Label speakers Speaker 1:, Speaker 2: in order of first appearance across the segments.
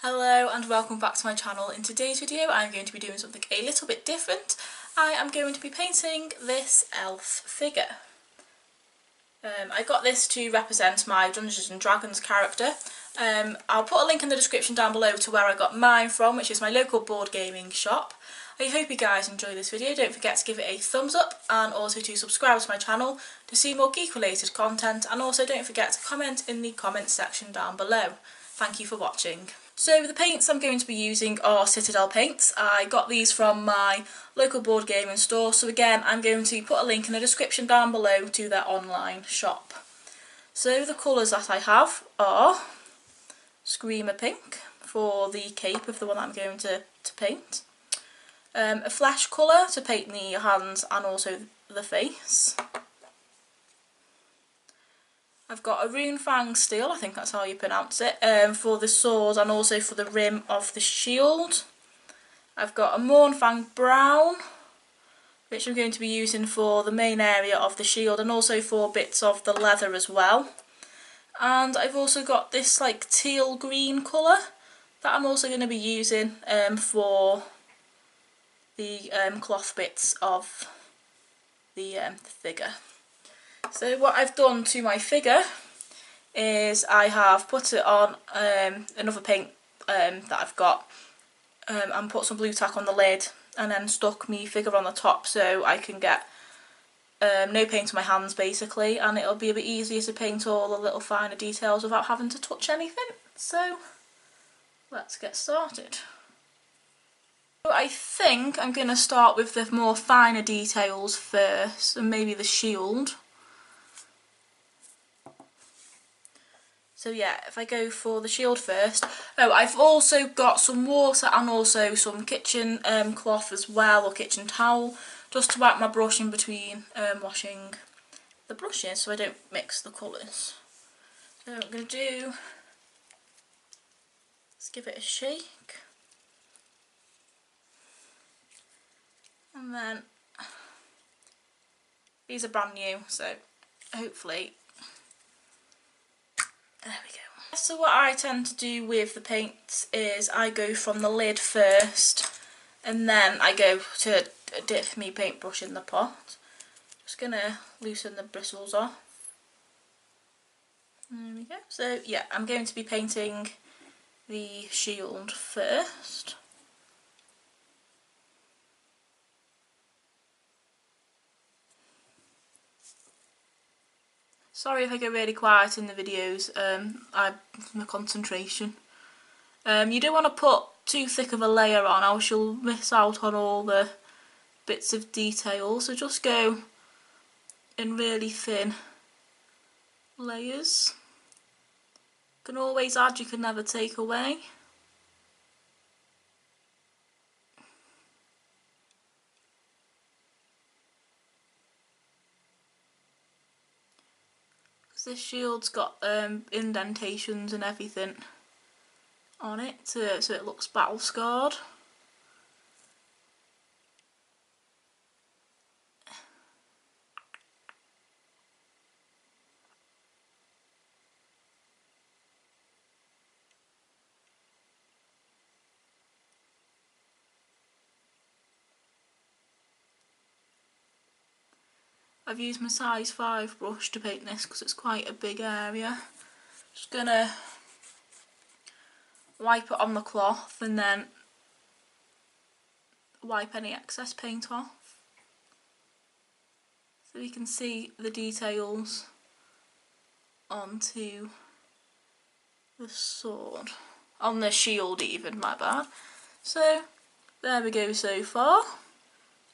Speaker 1: Hello and welcome back to my channel. In today's video I'm going to be doing something a little bit different. I am going to be painting this elf figure. I got this to represent my Dungeons and Dragons character. I'll put a link in the description down below to where I got mine from, which is my local board gaming shop. I hope you guys enjoy this video. Don't forget to give it a thumbs up and also to subscribe to my channel to see more geek related content, and also don't forget to comment in the comments section down below. Thank you for watching. So the paints I'm going to be using are Citadel paints. I got these from my local board gaming store, so again I'm going to put a link in the description down below to their online shop. So the colours that I have are Screamer Pink for the cape of the one that I'm going to paint, a flesh colour to paint the hands and also the face. I've got a Rune Fang Steel, I think that's how you pronounce it, for the sword and also for the rim of the shield. I've got a Mournfang Brown, which I'm going to be using for the main area of the shield and also for bits of the leather as well. And I've also got this like teal green colour that I'm also going to be using for the cloth bits of the figure. So what I've done to my figure is I have put it on another paint that I've got and put some blue tack on the lid and then stuck my figure on the top so I can get no paint on my hands basically, and it'll be a bit easier to paint all the little finer details without having to touch anything. So let's get started. So I think I'm going to start with the more finer details first, and maybe the shield. So yeah, if I go for the shield first. Oh, I've also got some water and also some kitchen cloth as well, or kitchen towel, just to wipe my brush in between washing the brushes so I don't mix the colours. So what I'm going to do, let's give it a shake. And then, these are brand new, so hopefully. There we go. So what I tend to do with the paints is I go from the lid first and then I go to dip my paintbrush in the pot. Just going to loosen the bristles off. There we go. So yeah, I'm going to be painting the shield first. Sorry if I go really quiet in the videos, my concentration. You don't want to put too thick of a layer on, else you'll miss out on all the bits of detail, so just go in really thin layers. You can always add, you can never take away. This shield's got indentations and everything on it so it looks battle scarred. I've used my size 5 brush to paint this because it's quite a big area. Just gonna wipe it on the cloth and then wipe any excess paint off so you can see the details onto the sword, on the shield even, my bad. So there we go so far.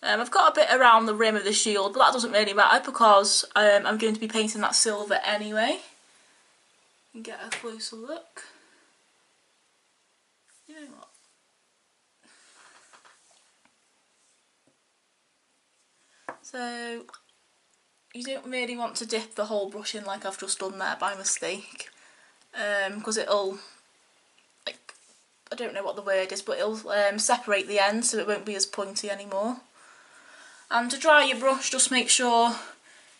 Speaker 1: I've got a bit around the rim of the shield, but that doesn't really matter because I'm going to be painting that silver anyway. You can get a closer look. You know what? So you don't really want to dip the whole brush in like I've just done there by mistake, because it'll, like, I don't know what the word is, but it'll separate the ends so it won't be as pointy anymore. And to dry your brush, just make sure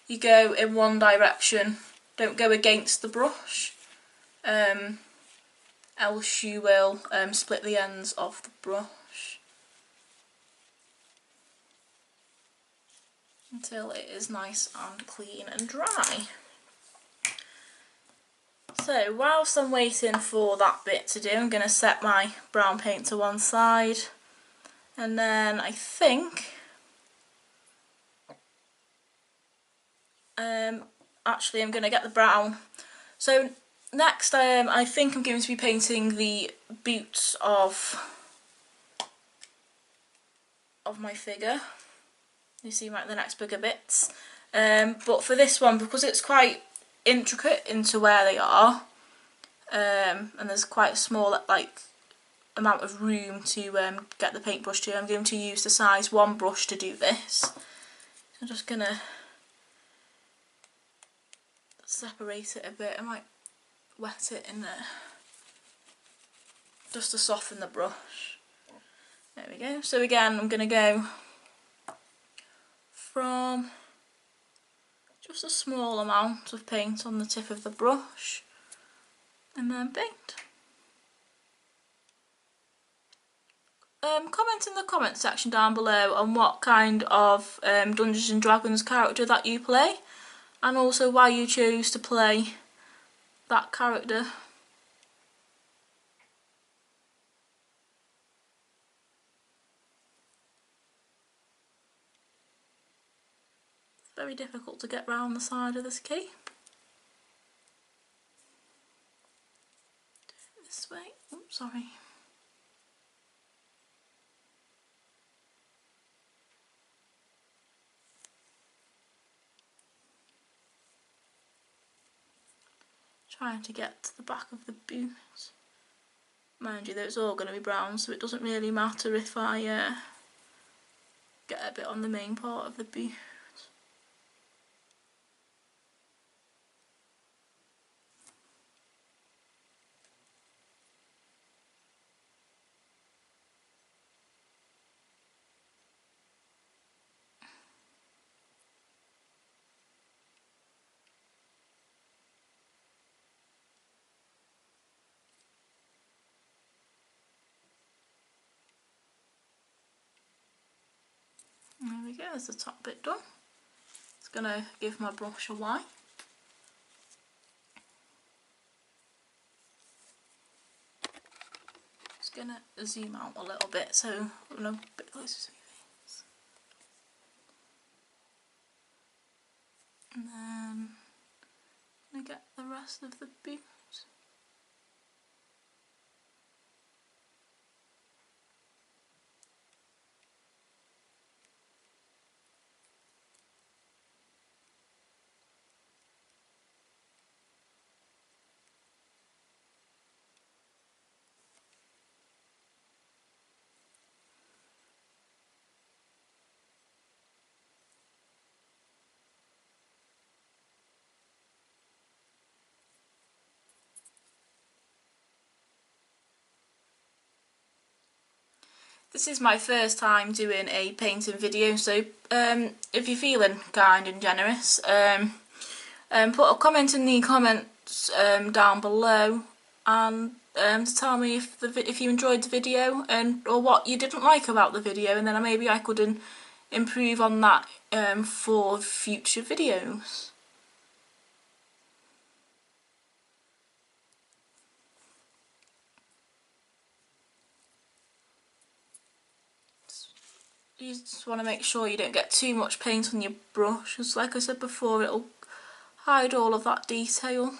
Speaker 1: you go in one direction, don't go against the brush. else you will split the ends of the brush until it is nice and clean and dry. So whilst I'm waiting for that bit to do, I'm going to set my brown paint to one side, and then I think actually I'm going to get the brown. So next I think I'm going to be painting the boots of my figure. You see like the next bigger bits, but for this one, because it's quite intricate into where they are, and there's quite a small like amount of room to get the paintbrush to, I'm going to use the size 1 brush to do this. I'm just gonna separate it a bit. I might wet it in there just to soften the brush. There we go. So again, I'm gonna go from just a small amount of paint on the tip of the brush and then paint. Comment in the comment section down below on what kind of Dungeons and Dragons character that you play, and also why you chose to play that character. It's very difficult to get round the side of this key. This way. Oops, sorry. Trying to get to the back of the boot. Mind you, though, it's all going to be brown, so it doesn't really matter if I get a bit on the main part of the boot. There we go, there's the top bit done. It's going to give my brush a wipe. Just going to zoom out a little bit so I'm a bit closer to my face. And then I'm going to get the rest of the boot. This is my first time doing a painting video, so if you're feeling kind and generous, put a comment in the comments down below and to tell me if you enjoyed the video or what you didn't like about the video, and then maybe I could improve on that for future videos. You just want to make sure you don't get too much paint on your brush, because like I said before, it'll hide all of that detail.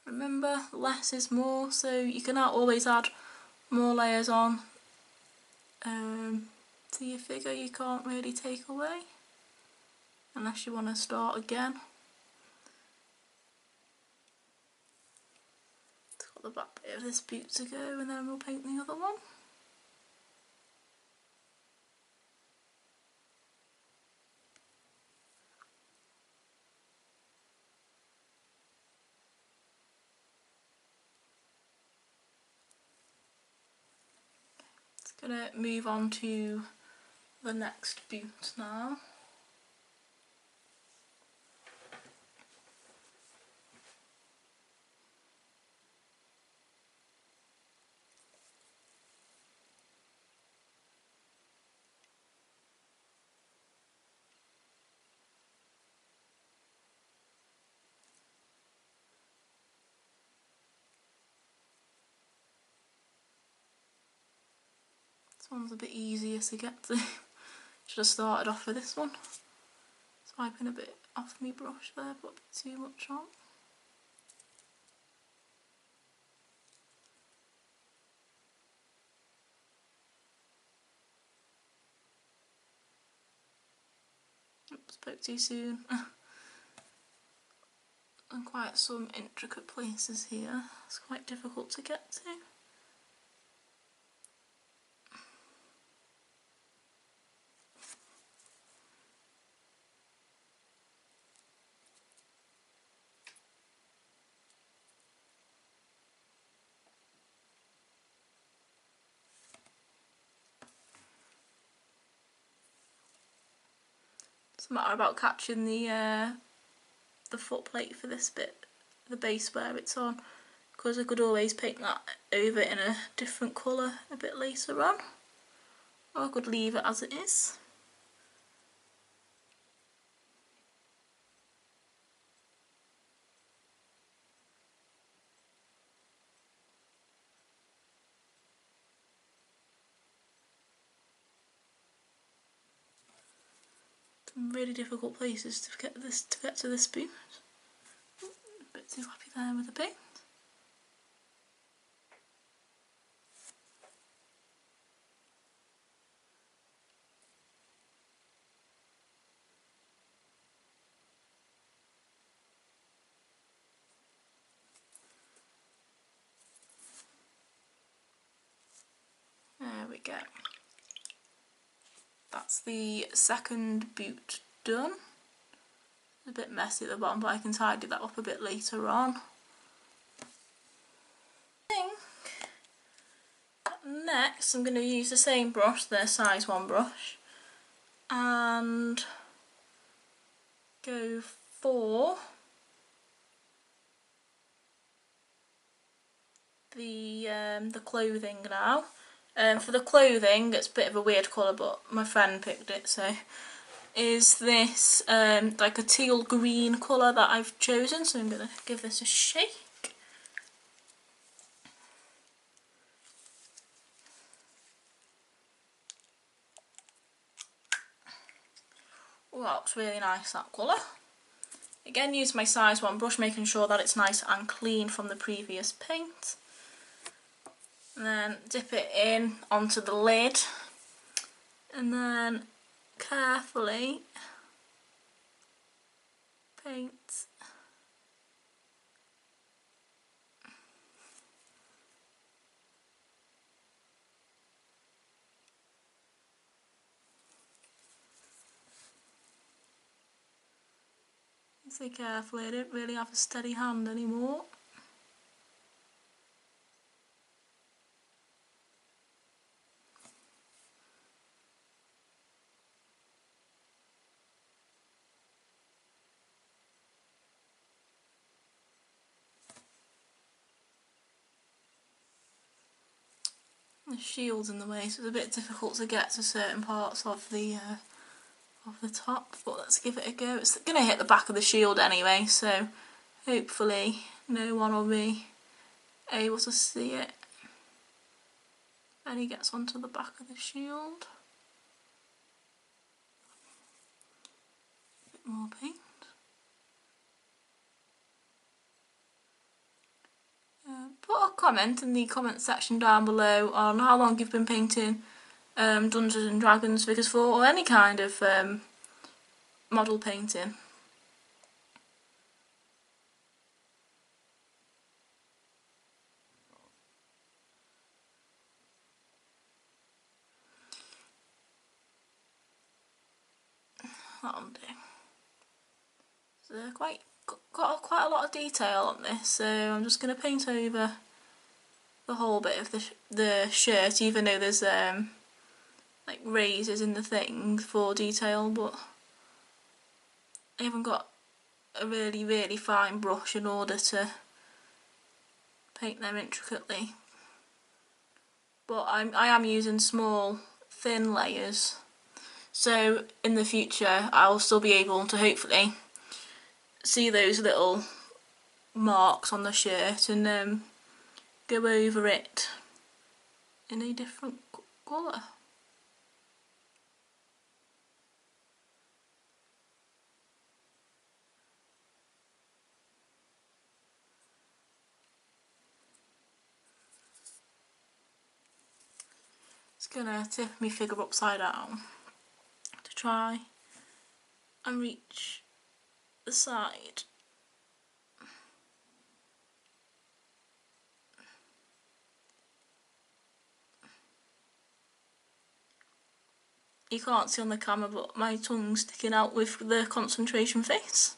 Speaker 1: Remember, less is more, so you can always add more layers on to your figure. You can't really take away. unless you want to start again. It's got the back bit of this boot to go, and then we'll paint the other one. Gonna move on to the next boot now. This one's a bit easier to get to. Should have started off with this one. Swiping a bit off my brush there, but a bit too much on. Oops, spoke too soon. And quite some intricate places here. It's quite difficult to get to. It's a matter about catching the foot plate for this bit, the base where it's on, because I could always paint that over in a different colour a bit later on, or I could leave it as it is. Some really difficult places to get to this boot. A bit too happy there with the paint. There we go. That's the second boot done. It's a bit messy at the bottom, but I can tidy that up a bit later on. Next I'm going to use the same brush, the size 1 brush, and go for the clothing now. For the clothing, it's a bit of a weird colour, but my friend picked it, so is this like a teal green colour that I've chosen, so I'm going to give this a shake. Oh, that looks really nice, that colour. Again, use my size 1 brush, making sure that it's nice and clean from the previous paint. And then dip it in onto the lid, and then carefully paint so carefully. I don't really have a steady hand anymore. The shield's in the way, so it's a bit difficult to get to certain parts of the top, but let's give it a go. It's going to hit the back of the shield anyway, so hopefully no one will be able to see it. Then he gets onto the back of the shield. A bit more paint. Put a comment in the comment section down below on how long you've been painting Dungeons and Dragons figures for, or any kind of model painting. That'll do. So got quite a lot of detail on this, so I'm just going to paint over the whole bit of the shirt, even though there's like raises in the thing for detail, but I haven't got a really fine brush in order to paint them intricately. But I am using small thin layers, so in the future I'll still be able to hopefully see those little marks on the shirt and go over it in a different colour. Just gonna tip my figure upside down to try and reach the side. You can't see on the camera, but my tongue's sticking out with the concentration face.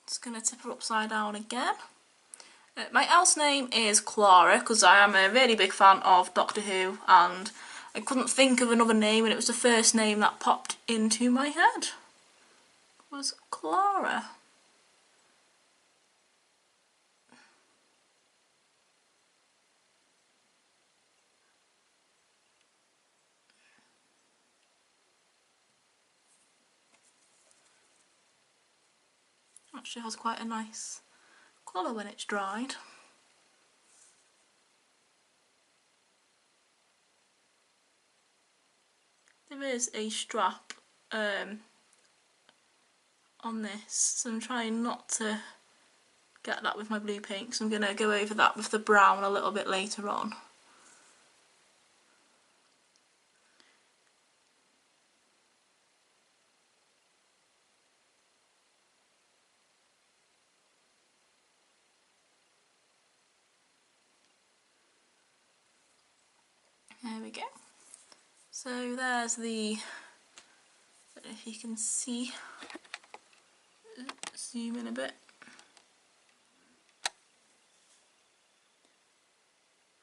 Speaker 1: Just going to tip her upside down again. My elf's name is Clara, because I am a really big fan of Doctor Who, and I couldn't think of another name, and it was the first name that popped into my head. Was Clara. Actually has quite a nice colour when it's dried. There is a strap on this, so I'm trying not to get that with my blue paint, so I'm going to go over that with the brown a little bit later on. There we go. So there's the, I don't know if you can see, zoom in a bit.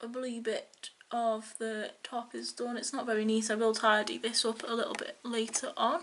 Speaker 1: A blue bit of the top is done. It's not very neat. I will tidy this up a little bit later on.